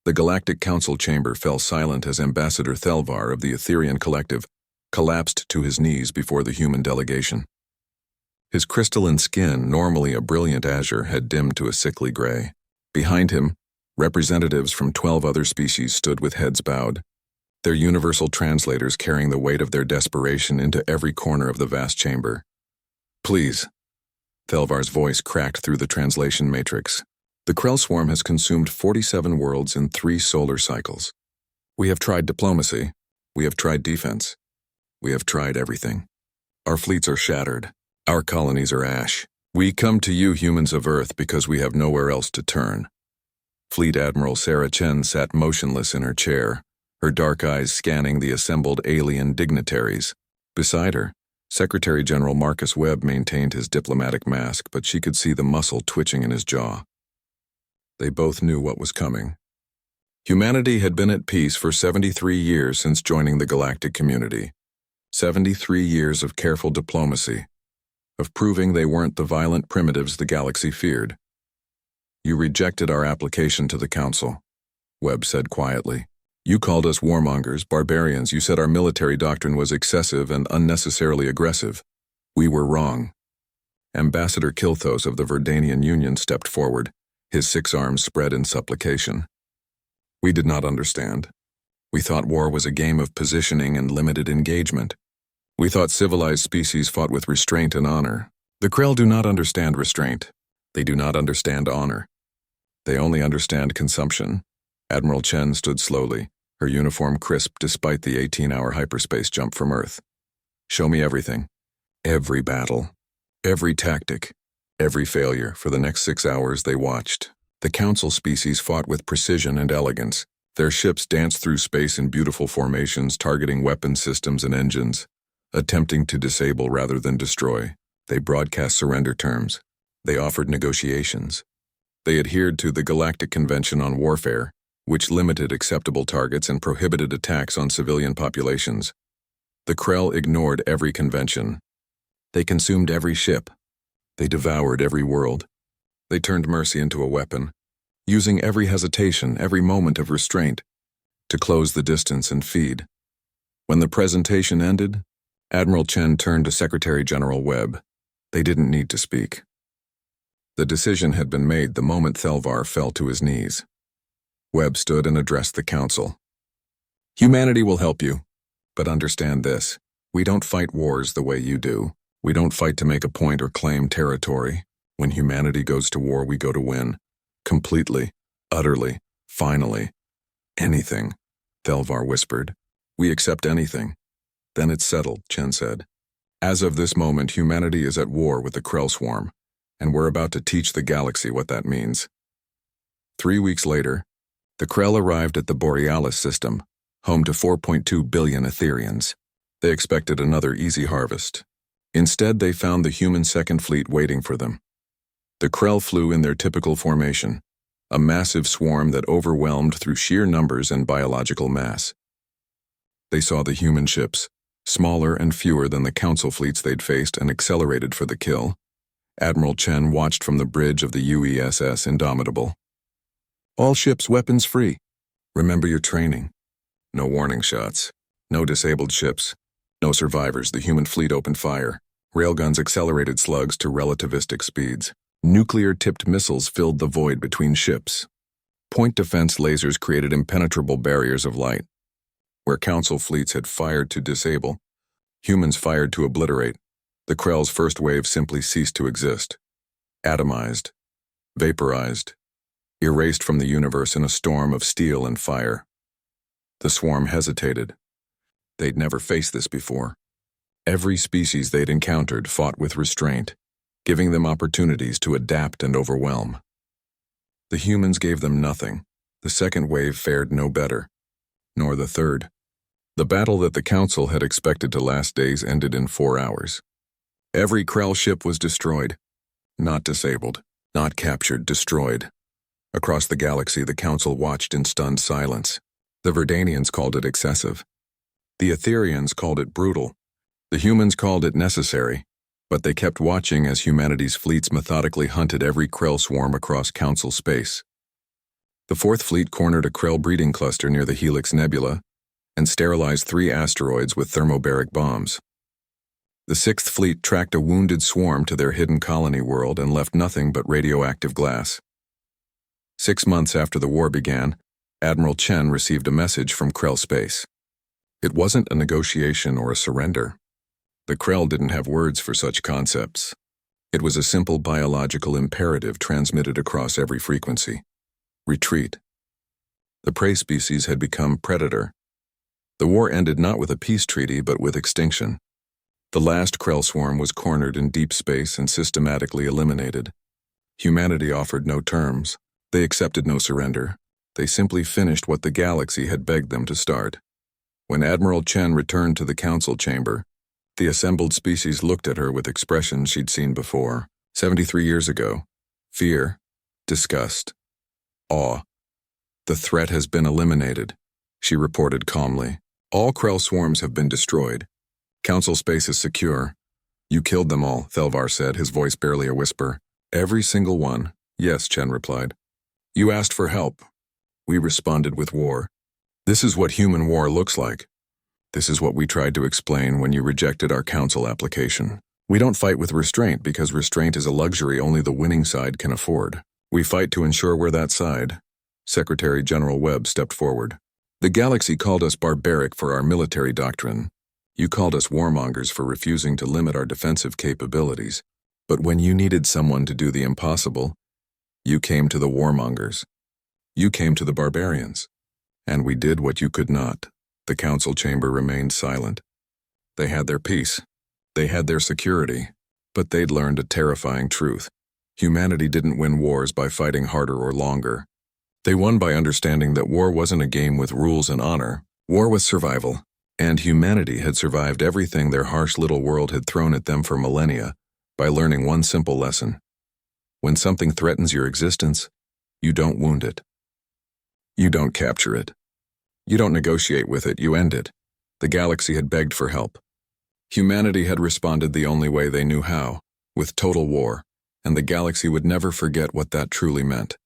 The Galactic Council chamber fell silent as Ambassador Thelvar of the Etherian Collective collapsed to his knees before the human delegation. His crystalline skin, normally a brilliant azure, had dimmed to a sickly gray. Behind him, representatives from 12 other species stood with heads bowed, their universal translators carrying the weight of their desperation into every corner of the vast chamber. "Please." Thelvar's voice cracked through the translation matrix. "The Krell swarm has consumed 47 worlds in 3 solar cycles. We have tried diplomacy. We have tried defense. We have tried everything. Our fleets are shattered. Our colonies are ash. We come to you, humans of Earth, because we have nowhere else to turn." Fleet Admiral Sarah Chen sat motionless in her chair, her dark eyes scanning the assembled alien dignitaries. Beside her, Secretary General Marcus Webb maintained his diplomatic mask, but she could see the muscle twitching in his jaw. They both knew what was coming. Humanity had been at peace for 73 years since joining the galactic community. 73 years of careful diplomacy, of proving they weren't the violent primitives the galaxy feared. "You rejected our application to the Council," Webb said quietly. "You called us warmongers, barbarians. You said our military doctrine was excessive and unnecessarily aggressive. We were wrong." Ambassador Kilthos of the Verdanian Union stepped forward, his 6 arms spread in supplication. "We did not understand. We thought war was a game of positioning and limited engagement. We thought civilized species fought with restraint and honor. The Krell do not understand restraint. They do not understand honor. They only understand consumption." Admiral Chen stood slowly, her uniform crisp despite the 18-hour hyperspace jump from Earth. "Show me everything. Every battle. Every tactic. Every failure." For the next 6 hours they watched. The Council species fought with precision and elegance. Their ships danced through space in beautiful formations, targeting weapon systems and engines, attempting to disable rather than destroy. They broadcast surrender terms. They offered negotiations. They adhered to the Galactic Convention on Warfare, which limited acceptable targets and prohibited attacks on civilian populations. The Krell ignored every convention. They consumed every ship. They devoured every world. They turned mercy into a weapon, using every hesitation, every moment of restraint, to close the distance and feed. When the presentation ended, Admiral Chen turned to Secretary General Webb. They didn't need to speak. The decision had been made the moment Thelvar fell to his knees. Webb stood and addressed the Council. "Humanity will help you, but understand this. We don't fight wars the way you do. We don't fight to make a point or claim territory. When humanity goes to war, we go to win. Completely, utterly, finally. Anything," Thelvar whispered. "We accept anything." "Then it's settled," Chen said. "As of this moment, humanity is at war with the Krell swarm, and we're about to teach the galaxy what that means." 3 weeks later, the Krell arrived at the Borealis system, home to 4.2 billion Etherians. They expected another easy harvest. Instead, they found the human Second Fleet waiting for them. The Krell flew in their typical formation, a massive swarm that overwhelmed through sheer numbers and biological mass. They saw the human ships, smaller and fewer than the Council fleets they'd faced, and accelerated for the kill. Admiral Chen watched from the bridge of the UESS Indomitable. "All ships weapons free. Remember your training. No warning shots. No disabled ships. No survivors." The human fleet opened fire. Railguns accelerated slugs to relativistic speeds. Nuclear-tipped missiles filled the void between ships. Point defense lasers created impenetrable barriers of light. Where Council fleets had fired to disable, humans fired to obliterate. The Krell's first wave simply ceased to exist. Atomized, vaporized, erased from the universe in a storm of steel and fire. The swarm hesitated. They'd never faced this before. Every species they'd encountered fought with restraint, giving them opportunities to adapt and overwhelm. The humans gave them nothing. The second wave fared no better, nor the third. The battle that the Council had expected to last days ended in 4 hours. Every Krell ship was destroyed. Not disabled, not captured, destroyed. Across the galaxy, the Council watched in stunned silence. The Verdanians called it excessive. The Etherians called it brutal. The humans called it necessary. But they kept watching as humanity's fleets methodically hunted every Krell swarm across Council space. The Fourth Fleet cornered a Krell breeding cluster near the Helix Nebula and sterilized 3 asteroids with thermobaric bombs. The Sixth Fleet tracked a wounded swarm to their hidden colony world and left nothing but radioactive glass. 6 months after the war began, Admiral Chen received a message from Krell space. It wasn't a negotiation or a surrender. The Krell didn't have words for such concepts. It was a simple biological imperative transmitted across every frequency. Retreat. The prey species had become predator. The war ended not with a peace treaty but with extinction. The last Krell swarm was cornered in deep space and systematically eliminated. Humanity offered no terms. They accepted no surrender. They simply finished what the galaxy had begged them to start. When Admiral Chen returned to the council chamber, the assembled species looked at her with expressions she'd seen before, 73 years ago. Fear, disgust, awe. The threat has been eliminated, she reported calmly. All Krell swarms have been destroyed. Council space is secure. You killed them all, Thelvar said, his voice barely a whisper. Every single one. Yes, Chen replied. You asked for help. We responded with war. This is what human war looks like. This is what we tried to explain when you rejected our council application. We don't fight with restraint because restraint is a luxury only the winning side can afford. We fight to ensure we're that side. Secretary General Webb stepped forward. The galaxy called us barbaric for our military doctrine. You called us warmongers for refusing to limit our defensive capabilities. But when you needed someone to do the impossible, you came to the warmongers. You came to the barbarians. And we did what you could not. The council chamber remained silent. They had their peace. They had their security. But they'd learned a terrifying truth. Humanity didn't win wars by fighting harder or longer. They won by understanding that war wasn't a game with rules and honor. War was survival. And humanity had survived everything their harsh little world had thrown at them for millennia by learning one simple lesson. When something threatens your existence, you don't wound it. You don't capture it. You don't negotiate with it, you end it. The galaxy had begged for help. Humanity had responded the only way they knew how, with total war, and the galaxy would never forget what that truly meant.